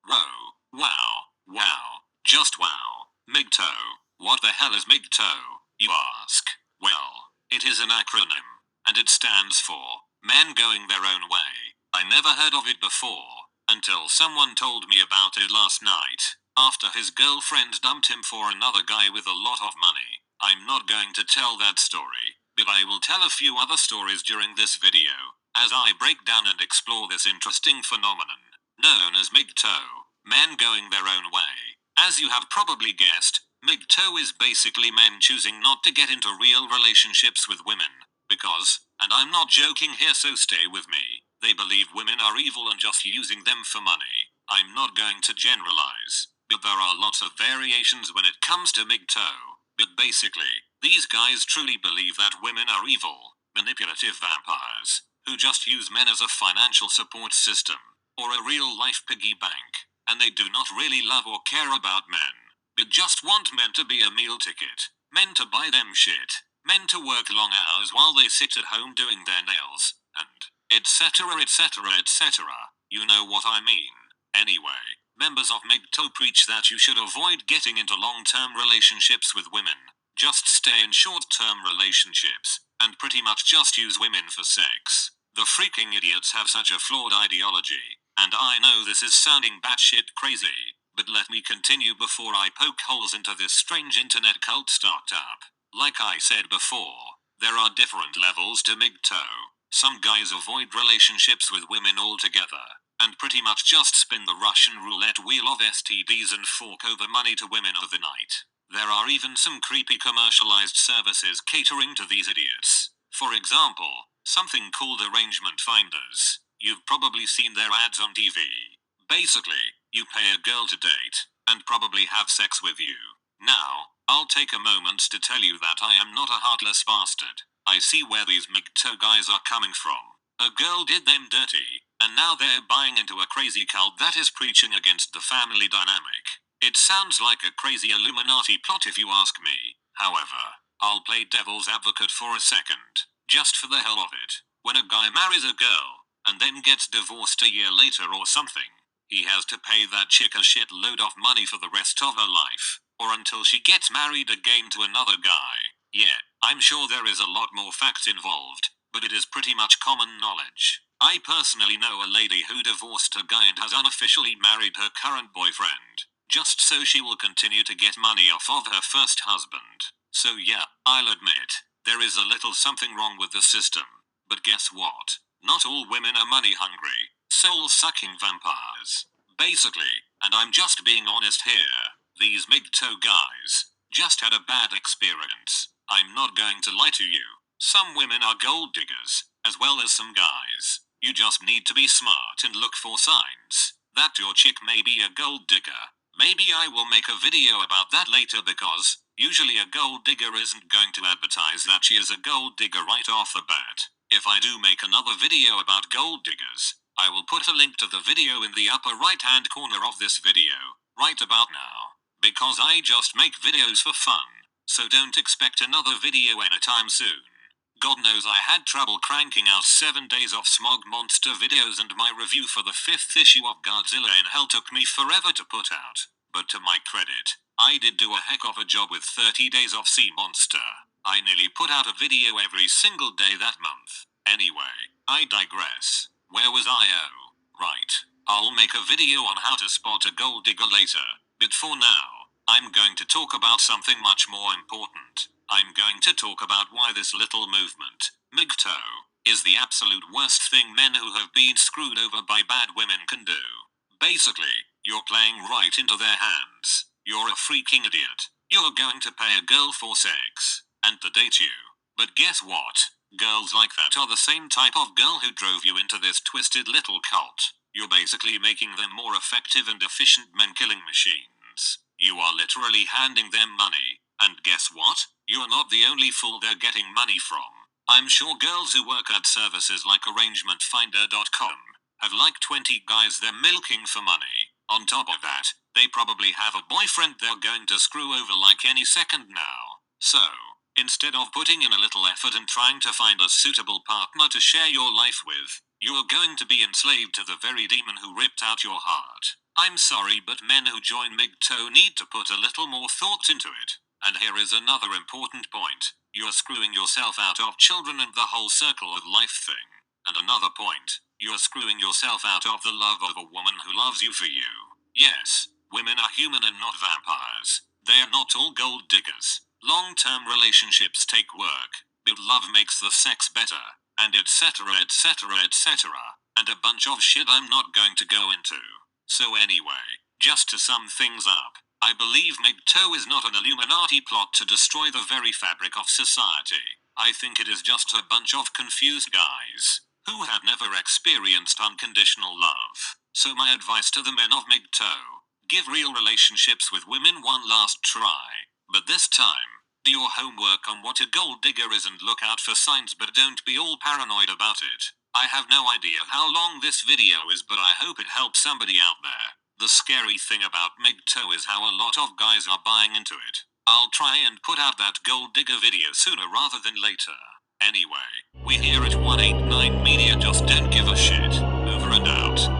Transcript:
Whoa, wow, wow, just wow. MGTOW. What the hell is MGTOW, you ask? Well, it is an acronym, and it stands for Men Going Their Own Way. I never heard of it before, until someone told me about it last night, after his girlfriend dumped him for another guy with a lot of money. I'm not going to tell that story, but I will tell a few other stories during this video, as I break down and explore this interesting phenomenon known as mig-tow, men going their own way. As you have probably guessed, mig-tow is basically men choosing not to get into real relationships with women, because, and I'm not joking here so stay with me, they believe women are evil and just using them for money. I'm not going to generalize, but there are lots of variations when it comes to mig-tow. But basically, these guys truly believe that women are evil, manipulative vampires, who just use men as a financial support system, or a real-life piggy bank, and they do not really love or care about men, but just want men to be a meal ticket, men to buy them shit, men to work long hours while they sit at home doing their nails, and etc. etc. etc. You know what I mean. Anyway, members of mig-tow preach that you should avoid getting into long-term relationships with women, just stay in short-term relationships, and pretty much just use women for sex. The freaking idiots have such a flawed ideology, and I know this is sounding batshit crazy, but let me continue before I poke holes into this strange internet cult startup. Like I said before, there are different levels to mig-tow. Some guys avoid relationships with women altogether, and pretty much just spin the Russian roulette wheel of STDs and fork over money to women overnight. There are even some creepy commercialized services catering to these idiots. For example, something called arrangement finders. You've probably seen their ads on TV. Basically, you pay a girl to date, and probably have sex with you. Now, I'll take a moment to tell you that I am not a heartless bastard. I see where these mig-tow guys are coming from. A girl did them dirty, and now they're buying into a crazy cult that is preaching against the family dynamic. It sounds like a crazy Illuminati plot if you ask me. However, I'll play devil's advocate for a second, just for the hell of it. When a guy marries a girl, and then gets divorced a year later or something, he has to pay that chick a shitload of money for the rest of her life, or until she gets married again to another guy. Yeah, I'm sure there is a lot more facts involved, but it is pretty much common knowledge. I personally know a lady who divorced a guy and has unofficially married her current boyfriend, just so she will continue to get money off of her first husband. So yeah, I'll admit, there is a little something wrong with the system. But guess what? Not all women are money-hungry, soul-sucking vampires. Basically, and I'm just being honest here, these mig-tow guys just had a bad experience. I'm not going to lie to you. Some women are gold diggers, as well as some guys. You just need to be smart and look for signs that your chick may be a gold digger. Maybe I will make a video about that later because usually a gold digger isn't going to advertise that she is a gold digger right off the bat. If I do make another video about gold diggers, I will put a link to the video in the upper right-hand corner of this video, right about now. Because I just make videos for fun, so don't expect another video anytime soon. God knows I had trouble cranking out 7 days of Smog Monster videos, and my review for the 5th issue of Godzilla in Hell took me forever to put out. But to my credit, I did do a heck of a job with 30 days of Sea Monster. I nearly put out a video every single day that month. Anyway, I digress. Where was I? Oh, right. I'll make a video on how to spot a gold digger later, but for now, I'm going to talk about something much more important. I'm going to talk about why this little movement, mig-tow, is the absolute worst thing men who have been screwed over by bad women can do. Basically, you're playing right into their hands. You're a freaking idiot. You're going to pay a girl for sex, and to date you. But guess what? Girls like that are the same type of girl who drove you into this twisted little cult. You're basically making them more effective and efficient men-killing machines. You are literally handing them money, and guess what? You're not the only fool they're getting money from. I'm sure girls who work at services like arrangementfinder.com have like 20 guys they're milking for money. On top of that, they probably have a boyfriend they're going to screw over like any second now. So, Instead of putting in a little effort and trying to find a suitable partner to share your life with, you're going to be enslaved to the very demon who ripped out your heart. I'm sorry, but men who join mig-tow need to put a little more thought into it. And here is another important point. You're screwing yourself out of children and the whole circle of life thing. And another point. You're screwing yourself out of the love of a woman who loves you for you. Yes, women are human and not vampires. They are not all gold diggers. Long-term relationships take work, but love makes the sex better, and etc etc etc, and a bunch of shit I'm not going to go into. So anyway, just to sum things up, I believe mig-tow is not an Illuminati plot to destroy the very fabric of society. I think it is just a bunch of confused guys who have never experienced unconditional love. So my advice to the men of mig-tow: give real relationships with women one last try. But this time, do your homework on what a gold digger is and look out for signs, but don't be all paranoid about it. I have no idea how long this video is, but I hope it helps somebody out there. The scary thing about mig-tow is how a lot of guys are buying into it. I'll try and put out that gold digger video sooner rather than later. Anyway, we here at 189 Media just don't give a shit. Over and out.